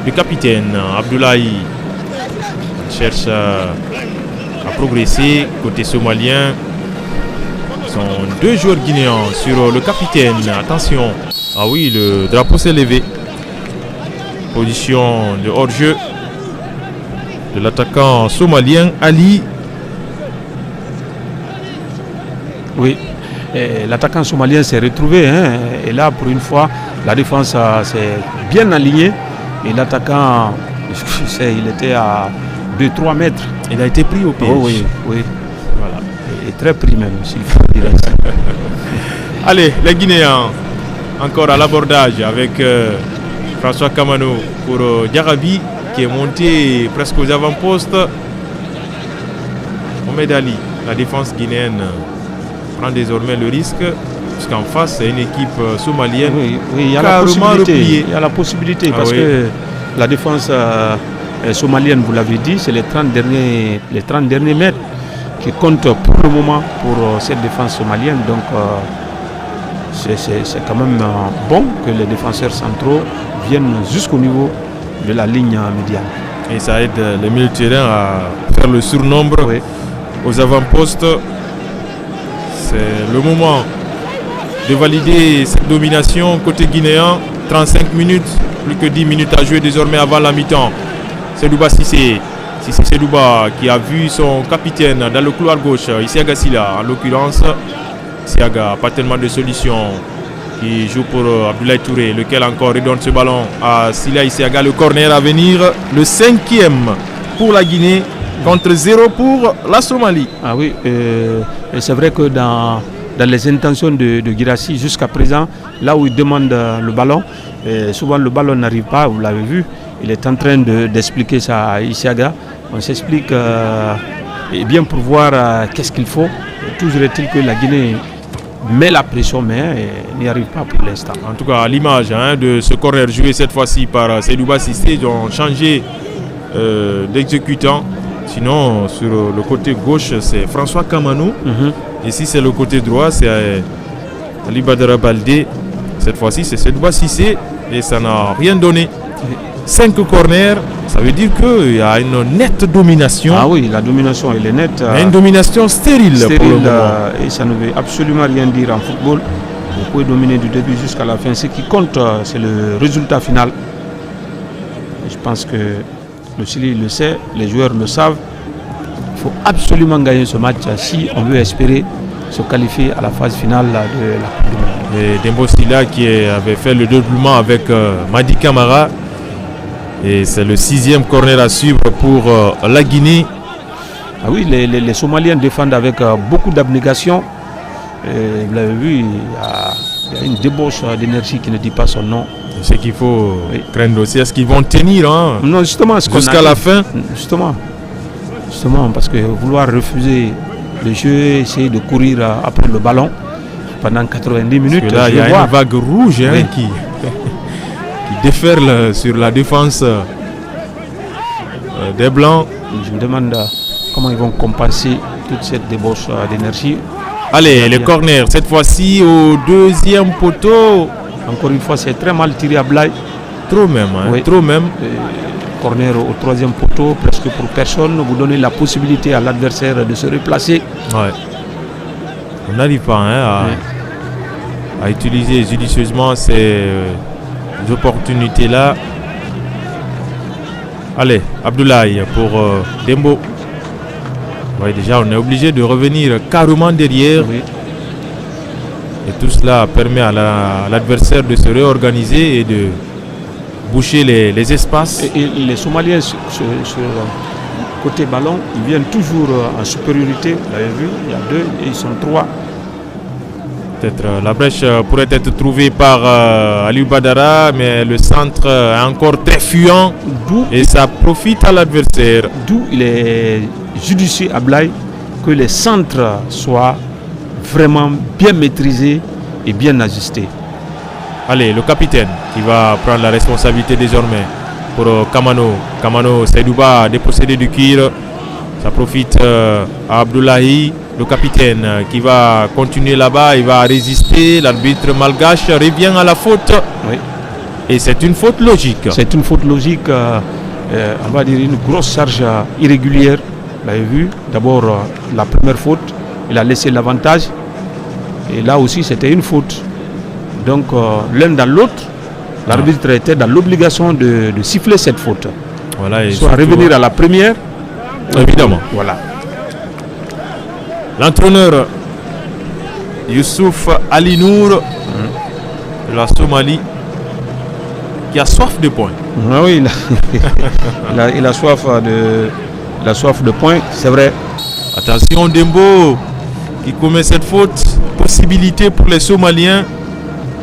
du capitaine Abdoulaye cherche à progresser côté somalien. Ce sont 2 joueurs guinéens sur le capitaine. Attention, ah oui, le drapeau s'est levé. Position de hors-jeu de l'attaquant somalien Ali. Oui, l'attaquant somalien s'est retrouvé. Et là, pour une fois, la défense s'est bien alignée. Et l'attaquant, il était à 2-3 mètres. Il a été pris au pied. Oh, oui. Voilà. Et très pris même, s'il faut dire ça. Allez, les Guinéens, encore à l'abordage avec François Kamano pour Diarabi qui est monté presque aux avant-postes. Mohamed Ali, la défense guinéenne prend désormais le risque puisqu'en face c'est une équipe somalienne. Oui, il y a la possibilité parce que la défense somalienne, vous l'avez dit, c'est les 30 derniers mètres qui comptent pour le moment pour cette défense somalienne. Donc c'est quand même bon que les défenseurs centraux viennent jusqu'au niveau de la ligne médiane. Et ça aide les milieux de terrain à faire le surnombre aux avant-postes. C'est le moment de valider cette domination côté guinéen. 35 minutes, plus que 10 minutes à jouer désormais avant la mi-temps. Seydouba Cissé. Seydouba qui a vu son capitaine dans le couloir gauche, Isiaga Sila en l'occurrence. Isiaga, pas tellement de solutions, qui joue pour Abdoulaye Touré, lequel encore redonne ce ballon à Sila Isiaga. Le corner à venir, le 5e pour la Guinée contre 0 pour la Somalie. Ah oui, et c'est vrai que dans les intentions de Girassi jusqu'à présent, là où il demande le ballon, souvent le ballon n'arrive pas, vous l'avez vu. Il est en train d'expliquer ça à Isiaga. On s'explique bien pour voir qu'est-ce qu'il faut. Toujours est-il que la Guinée met la pression, mais n'y arrive pas pour l'instant. En tout cas, à l'image de ce corner joué cette fois-ci par Seydouba Cissé, ils ont changé d'exécutant. Sinon, sur le côté gauche, c'est François Kamano. Et si c'est le côté droit, c'est Ali Badara Baldé. Cette fois-ci, c'est Seydouba Cissé et ça n'a rien donné. 5 corners, ça veut dire qu'il y a une nette domination. Ah oui, la domination elle est nette. Une domination stérile pour le moment. Et ça ne veut absolument rien dire en football. Vous pouvez dominer du début jusqu'à la fin. Ce qui compte, c'est le résultat final. Et je pense que le Chili le sait, les joueurs le savent. Il faut absolument gagner ce match si on veut espérer se qualifier à la phase finale de la Coupe du Monde. Et Dembo Sila qui avait fait le doublement avec Madi Camara. Et c'est le 6e corner à suivre pour la Guinée. Ah oui, les Somaliens défendent avec beaucoup d'abnégation. Vous l'avez vu, il y a une débauche d'énergie qui ne dit pas son nom. Ce qu'il faut craindre aussi, est-ce qu'ils vont tenir non, justement, jusqu'à la fin? Justement, parce que vouloir refuser le jeu, essayer de courir après le ballon pendant 90 minutes. Parce que là, il y a une vague rouge qui qui déferle sur la défense des Blancs. Je me demande comment ils vont compenser toute cette débauche d'énergie. Allez, les corners, cette fois-ci au deuxième poteau. Encore une fois, c'est très mal tiré à Blaye. Trop même, hein, oui. Trop même. Corner au troisième poteau, presque pour personne. Vous donnez la possibilité à l'adversaire de se replacer. Ouais. On n'arrive pas à utiliser judicieusement ces opportunités-là. Allez, Abdoulaye pour Dembo. Ouais, déjà, on est obligé de revenir carrément derrière. Oui. Et tout cela permet à l'adversaire de se réorganiser et de boucher les espaces. Et les Somaliens, sur côté ballon, ils viennent toujours en supériorité. Vous l'avez vu, il y a 2 et ils sont 3. Peut-être la brèche pourrait être trouvée par Aliou Badara, mais le centre est encore très fuyant et ça profite à l'adversaire. D'où il est judicieux à Blaye que les centres soient vraiment bien maîtrisés et bien ajustés. Allez, le capitaine qui va prendre la responsabilité désormais pour Kamano. Kamano, Seydouba dépossédé du Kir. Ça profite à Abdoulaye, le capitaine qui va continuer là-bas. Il va résister. L'arbitre malgache revient à la faute. Oui. Et c'est une faute logique. C'est une faute logique. On va dire une grosse charge irrégulière. Vous l'avez vu. D'abord, la première faute, il a laissé l'avantage. Et là aussi, c'était une faute. Donc, l'un dans l'autre, l'arbitre était dans l'obligation de siffler cette faute. Voilà, et soit revenir à la première. Évidemment. Voilà. L'entraîneur Youssouf Ali Nour de la Somalie qui a soif de points. Ah oui, il a soif de points, c'est vrai. Attention Dembo qui commet cette faute. Possibilité pour les Somaliens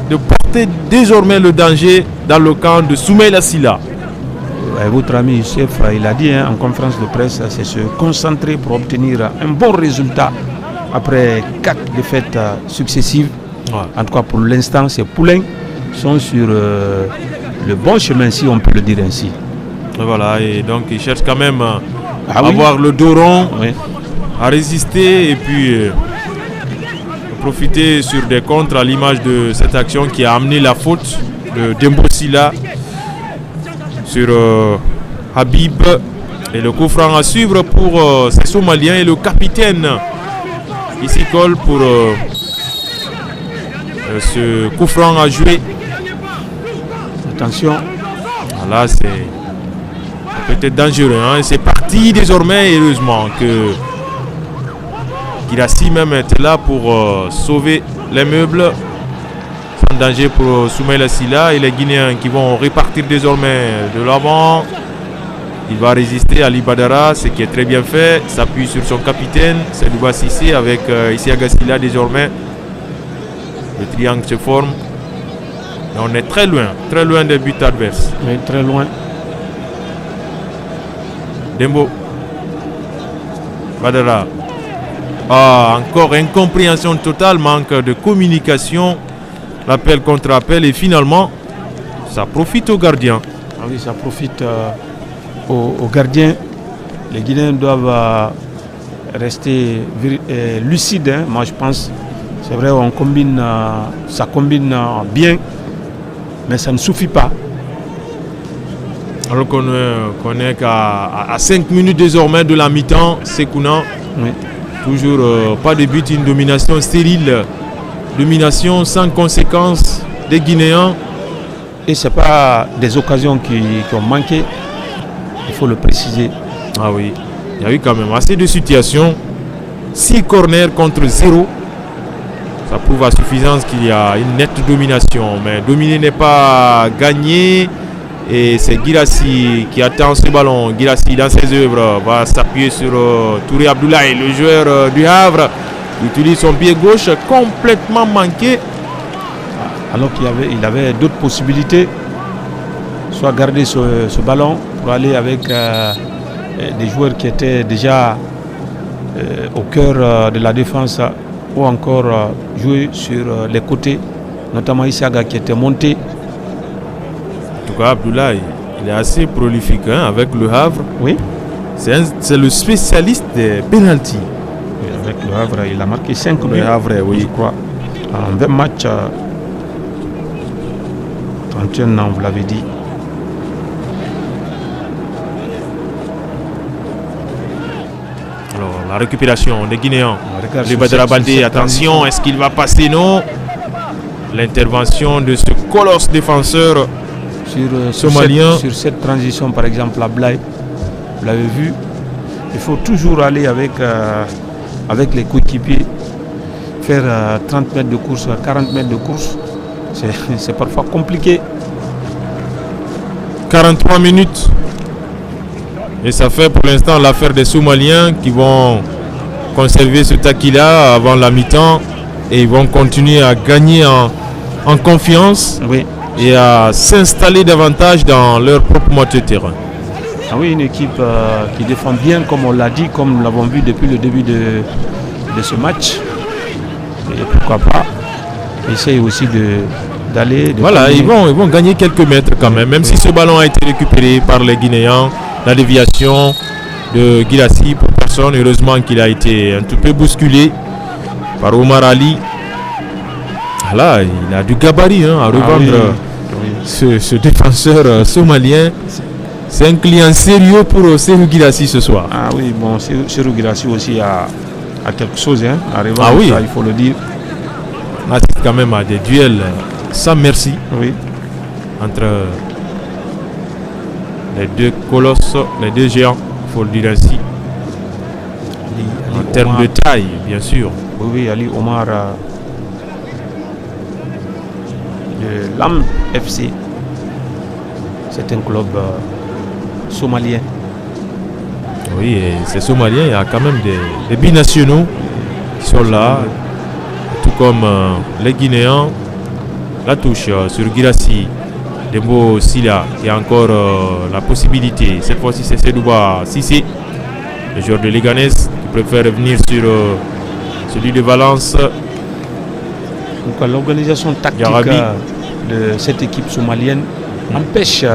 de porter désormais le danger dans le camp de Soumaïla Sylla. Votre ami Youssef, il a dit en conférence de presse, c'est se concentrer pour obtenir un bon résultat après 4 défaites successives. Ouais. En tout cas, pour l'instant, ces poulains sont sur le bon chemin, si on peut le dire ainsi. Et voilà, et donc ils cherchent quand même à oui. avoir le dos rond, oui. à résister et puis profiter sur des contres à l'image de cette action qui a amené la faute de Dembo Sylla sur Habib, et le coup franc à suivre pour ces Somaliens et le capitaine qui s'y colle pour ce coup franc à jouer. Attention. Là, ça peut être dangereux. Hein. C'est parti désormais, heureusement que Girassi même était là pour sauver les meubles. Sans danger pour Soumaïla Sylla et les Guinéens qui vont répartir désormais de l'avant. Il va résister à Ali Badara, ce qui est très bien fait. S'appuie sur son capitaine, Seydouba Cissé, avec Isiaga Sylla désormais. Le triangle se forme. Et on est très loin des buts adverses. Oui, très loin. Dembo. Badara. Encore incompréhension totale, manque de communication. L'appel contre appel et finalement, ça profite aux gardiens. Ah oui, ça profite aux gardiens. Les Guinéens doivent rester lucides. Hein. Moi, je pense, c'est vrai, ça combine bien, mais ça ne suffit pas. Alors qu'on est qu'à 5 minutes désormais de la mi-temps, Sekouna. Oui. Toujours pas de but, une domination stérile. Domination sans conséquence des Guinéens. Et ce n'est pas des occasions qui ont manqué, il faut le préciser. Ah oui, il y a eu quand même assez de situations. 6 corners contre 0. Ça prouve à suffisance qu'il y a une nette domination. Mais dominer n'est pas gagné. Et c'est Girassi qui attend ce ballon. Girassi dans ses œuvres va s'appuyer sur Touré Abdoulaye, le joueur du Havre. Il utilise son pied gauche complètement manqué. Alors qu'il avait d'autres possibilités. Soit garder ce ballon pour aller avec des joueurs qui étaient déjà au cœur de la défense, ou encore jouer sur les côtés, notamment Isiaga qui était monté. cas, Abdoulaye, il est assez prolifique avec le Havre. Oui. C'est le spécialiste des pénaltys. Oui, avec le Havre, il a marqué 5 buts. Le Havre, oui. Je crois. En 20 matchs, 31 ans, vous l'avez dit. Alors, la récupération des Guinéens. Regarde Le Badara Baldé, attention, est-ce qu'il va passer? Non. L'intervention de ce colosse défenseur somalien. Sur cette transition, par exemple, à Blaye, vous l'avez vu, il faut toujours aller avec les coéquipiers, faire 30 mètres de course, 40 mètres de course. C'est parfois compliqué. 43 minutes. Et ça fait pour l'instant l'affaire des Somaliens qui vont conserver ce taquis-là avant la mi-temps. Et ils vont continuer à gagner en confiance, oui, et à s'installer davantage dans leur propre moitié de terrain. Ah oui, une équipe qui défend bien, comme on l'a dit, comme nous l'avons vu depuis le début de ce match. Et pourquoi pas essayer aussi d'aller... Voilà, ils vont gagner quelques mètres quand même si ce ballon a été récupéré par les Guinéens. La déviation de Guirassy pour personne. Heureusement qu'il a été un tout peu bousculé par Omar Ali. Là, il a du gabarit à revendre. Ce défenseur somalien. C'est un client sérieux pour Serhou Guirassy ce soir. Ah oui, bon, Serhou Guirassy aussi a quelque chose à revendre, ah oui, ça, il faut le dire. On assiste quand même à des duels sans merci, oui, entre les deux colosses, les deux géants, il faut le dire ainsi. En termes de taille, bien sûr. Oui, Ali Omar de l'AM FC. C'est un club somalien. Oui, et ces Somaliens, il y a quand même des binationaux qui sont là, tout comme les Guinéens. La touche sur Guirassy, Dembo Sila, qui a encore la possibilité. Cette fois-ci, c'est Sedouba Sissé, le joueur de Leganés, qui préfère revenir sur celui de Valence. Donc, l'organisation tactique de cette équipe somalienne empêche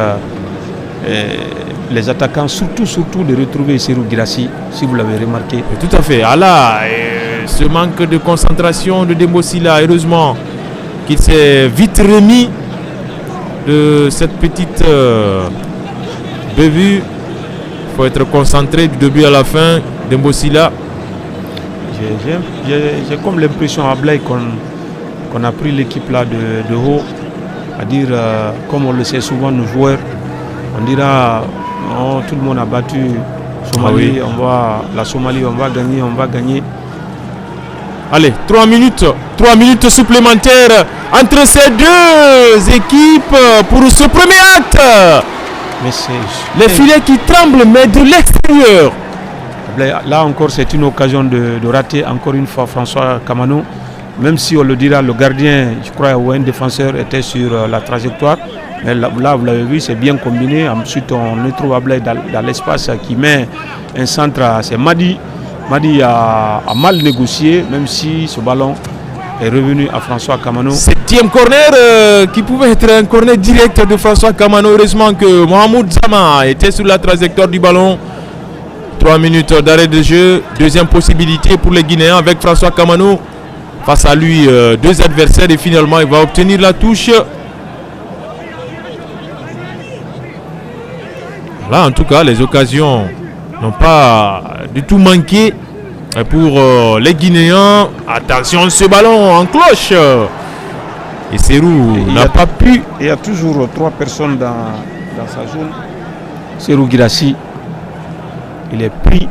les attaquants, surtout de retrouver Serhou Guirassy, si vous l'avez remarqué. Et tout à fait. Allah, ce manque de concentration de Dembo Sila, heureusement qu'il s'est vite remis de cette petite bévue. Il faut être concentré du début à la fin. Dembo Sila. J'ai comme l'impression à Blaye qu'on a pris l'équipe là de haut, à dire, comme on le sait souvent, nos joueurs, on dira oh, tout le monde a battu Somalie, la Somalie, on va gagner. Allez, 3 minutes supplémentaires entre ces deux équipes pour ce premier acte. Les filets qui tremblent, mais de l'extérieur. Là encore, c'est une occasion de rater encore une fois François Kamano. Même si on le dira, le gardien, je crois, ou un défenseur était sur la trajectoire. Mais là, vous l'avez vu, c'est bien combiné. Ensuite, on le trouve dans l'espace qui met un centre. C'est Madi. Madi a mal négocié, même si ce ballon est revenu à François Kamano. 7e corner qui pouvait être un corner direct de François Kamano. Heureusement que Mohamed Zama était sur la trajectoire du ballon. 3 minutes d'arrêt de jeu. Deuxième possibilité pour les Guinéens avec François Kamano. Face à lui, deux adversaires et finalement il va obtenir la touche. Là, en tout cas, les occasions n'ont pas du tout manqué pour les Guinéens. Attention, ce ballon en cloche. Et Serhou n'a pas pu. Il y a toujours 3 personnes dans sa zone. Serhou Guirassy, il est pris.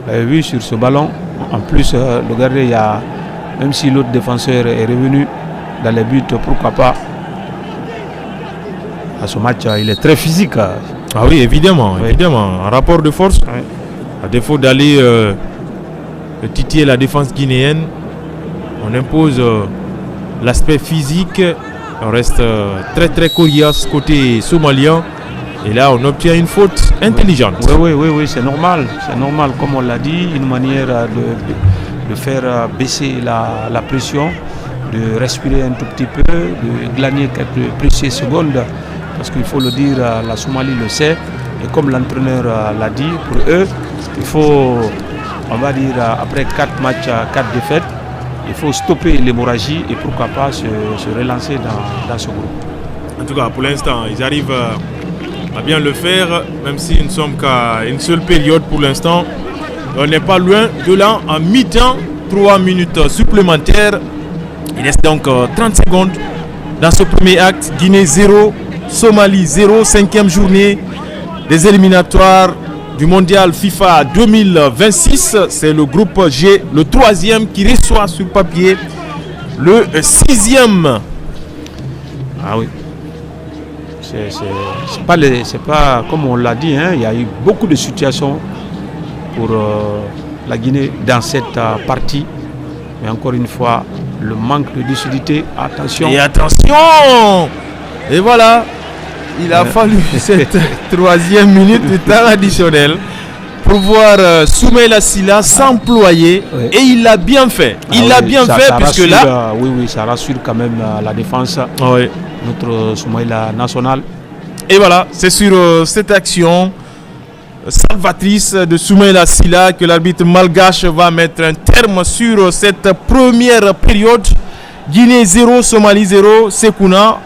Vous avez vu sur ce ballon. En plus, le gardien, il y a, même si l'autre défenseur est revenu dans les buts, pourquoi pas. À ce match, il est très physique. Ah oui, évidemment. Un rapport de force. Oui. À défaut d'aller titiller la défense guinéenne, on impose l'aspect physique. On reste très coriace côté somalien. Et là, on obtient une faute intelligente. Oui, c'est normal. C'est normal, comme on l'a dit, une manière de faire baisser la pression, de respirer un tout petit peu, de gagner quelques précieuses secondes parce qu'il faut le dire, la Somalie le sait, et comme l'entraîneur l'a dit, pour eux, il faut, on va dire, après 4 matchs, 4 défaites, il faut stopper l'hémorragie et pourquoi pas se relancer dans ce groupe. En tout cas, pour l'instant, ils arrivent à bien le faire, même si nous ne sommes qu'à une seule période pour l'instant. On n'est pas loin de là, en mi-temps, 3 minutes supplémentaires. Il reste donc 30 secondes dans ce premier acte. Guinée 0, Somalie 0, 5e journée des éliminatoires du mondial FIFA 2026. C'est le groupe G, le 3e qui reçoit sur papier le 6e. Ah oui. C'est pas comme on l'a dit, hein, il y a eu beaucoup de situations pour la Guinée dans cette partie. Mais encore une fois, le manque de lucidité, attention. Et attention! Et voilà, il a fallu cette 3e minute de temps additionnel pour voir Soumaïla Sylla s'employer. Oui. Et il l'a bien fait. Il l'a bien fait ça puisque rassure, là... oui, ça rassure quand même la défense. Oui. Notre Soumaïla national. Et voilà, c'est sur cette action salvatrice de Soumaïla Sylla que l'arbitre malgache va mettre un terme sur cette première période. Guinée 0, Somalie 0, Sekouna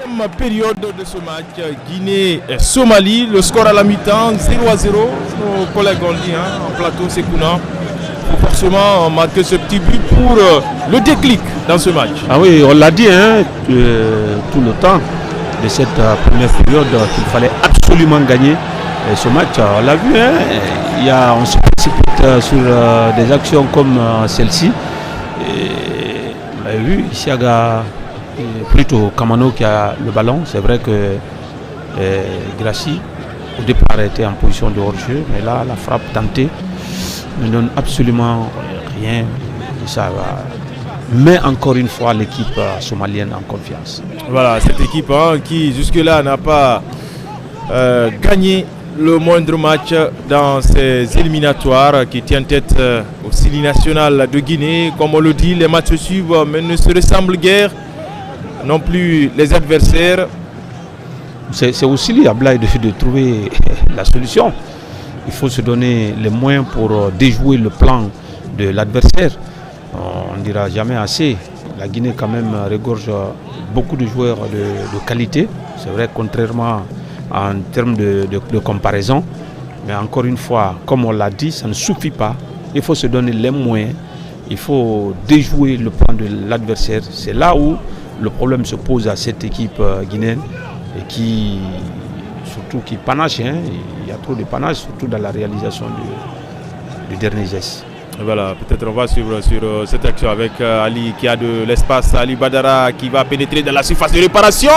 deuxième période de ce match, Guinée-Somalie, le score à la mi-temps 0-0. Nos collègues ont dit en plateau, c'est Kouna. Il faut forcément marquer ce petit but pour le déclic dans ce match. Ah oui, on l'a dit tout le temps de cette première période qu'il fallait absolument gagner ce match. On l'a vu, on se précipite sur des actions comme celle-ci. Et on l'a vu, Isiaga, plutôt Kamano qui a le ballon. C'est vrai que Gracie au départ était en position de hors-jeu, mais là la frappe tentée ne donne absolument rien. Et ça va. Mais encore une fois l'équipe somalienne en confiance. Voilà, cette équipe qui jusque-là n'a pas gagné le moindre match dans ces éliminatoires, qui tient tête au Sili national de Guinée. Comme on le dit, les matchs suivent mais ne se ressemblent guère, non plus les adversaires. C'est aussi lui, Ablaye, de trouver la solution. Il faut se donner les moyens pour déjouer le plan de l'adversaire. On ne dira jamais assez. La Guinée quand même regorge beaucoup de joueurs de qualité. C'est vrai, contrairement en termes de comparaison. Mais encore une fois, comme on l'a dit, ça ne suffit pas. Il faut se donner les moyens. Il faut déjouer le plan de l'adversaire. C'est là où le problème se pose à cette équipe guinéenne et qui panache. Il y a trop de panache, surtout dans la réalisation du dernier geste. Voilà, peut-être on va suivre sur cette action avec Ali qui a de l'espace. Ali Badara qui va pénétrer dans la surface de réparation.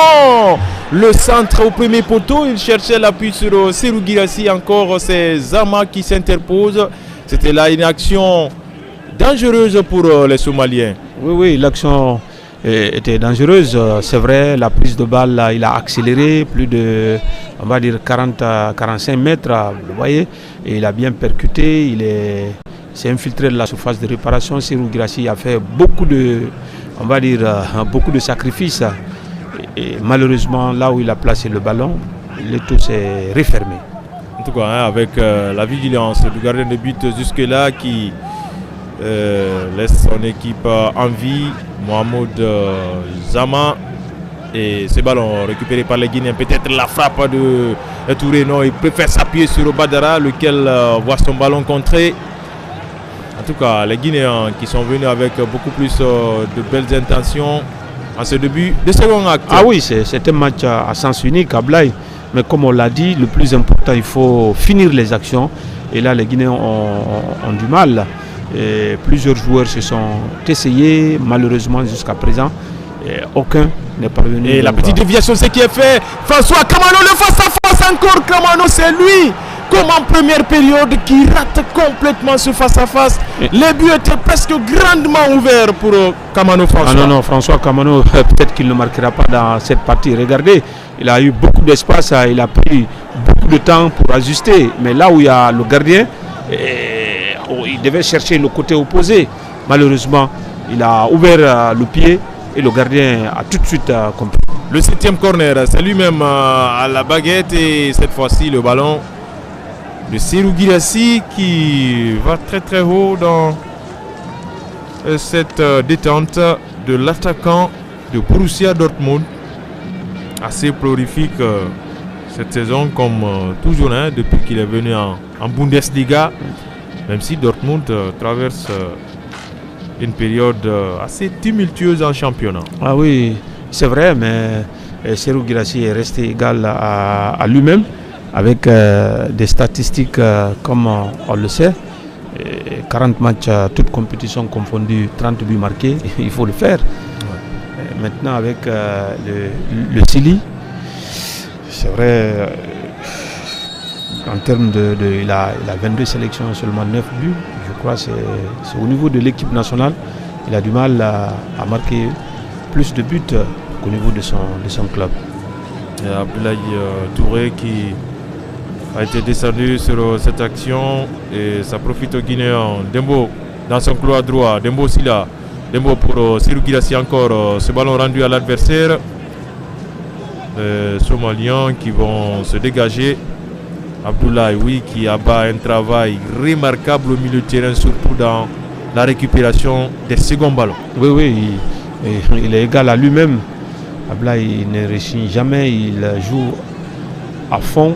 Le centre au premier poteau, il cherchait l'appui sur Serhou Guirassy. Encore c'est Zama qui s'interpose. C'était là une action dangereuse pour les Somaliens. Oui, l'action était dangereuse. C'est vrai, la prise de balle, il a accéléré plus de, on va dire, 40-45 mètres. Vous voyez, et il a bien percuté. Il s'est infiltré de la surface de réparation. Serhou Guirassy a fait beaucoup de sacrifices. Et malheureusement, là où il a placé le ballon, le tout s'est refermé. En tout cas, avec la vigilance du gardien de but jusque-là qui laisse son équipe en vie, Mohamed Zama. Et ce ballon récupéré par les Guinéens, peut-être la frappe de Touré. Non, il préfère s'appuyer sur Badara, lequel voit son ballon contré. En tout cas, les Guinéens qui sont venus avec beaucoup plus de belles intentions en ce début de second acte. Ah oui, c'est un match à sens unique à Blaye. Mais comme on l'a dit, le plus important, il faut finir les actions. Et là, les Guinéens ont du mal. Et plusieurs joueurs se sont essayés, malheureusement jusqu'à présent. Et aucun n'est parvenu. Et la petite déviation, c'est qui est fait. François Kamano, le face-à-face encore. Kamano, c'est lui. Comme en première période, qui rate complètement ce face-à-face. Les buts étaient presque grandement ouverts pour Kamano François. Ah non, François Kamano, peut-être qu'il ne marquera pas dans cette partie. Regardez, il a eu beaucoup d'espace, il a pris beaucoup de temps pour ajuster. Mais là où il y a le gardien, il devait chercher le côté opposé. Malheureusement, il a ouvert le pied et le gardien a tout de suite compris. Le 7e corner, c'est lui-même à la baguette et cette fois-ci le ballon de Serhou Guirassy qui va très très haut dans cette détente de l'attaquant de Borussia Dortmund. Assez prolifique cette saison comme toujours depuis qu'il est venu en Bundesliga, même si Dortmund traverse une période assez tumultueuse en championnat. Ah oui, c'est vrai, mais Serhou Guirassy est resté égal à lui-même avec des statistiques comme on le sait. 40 matchs, toutes compétitions confondues, 30 buts marqués, il faut le faire. Ouais. Maintenant avec le Sili, c'est vrai, en termes il a 22 sélections, seulement 9 buts. Je crois que c'est au niveau de l'équipe nationale, il a du mal à marquer plus de buts qu'au niveau de son club. Et Abdoulaye Touré qui a été descendu sur cette action et ça profite aux Guinéens. Dembo dans son couloir droit, Dembo Sila, Dembo pour Serhou Guirassy encore, ce ballon rendu à l'adversaire. Les Somaliens qui vont se dégager. Abdoulaye, oui, qui abat un travail remarquable au milieu de terrain, surtout dans la récupération des seconds ballons. Oui, il est égal à lui-même Ablaye il ne rechigne jamais, il joue à fond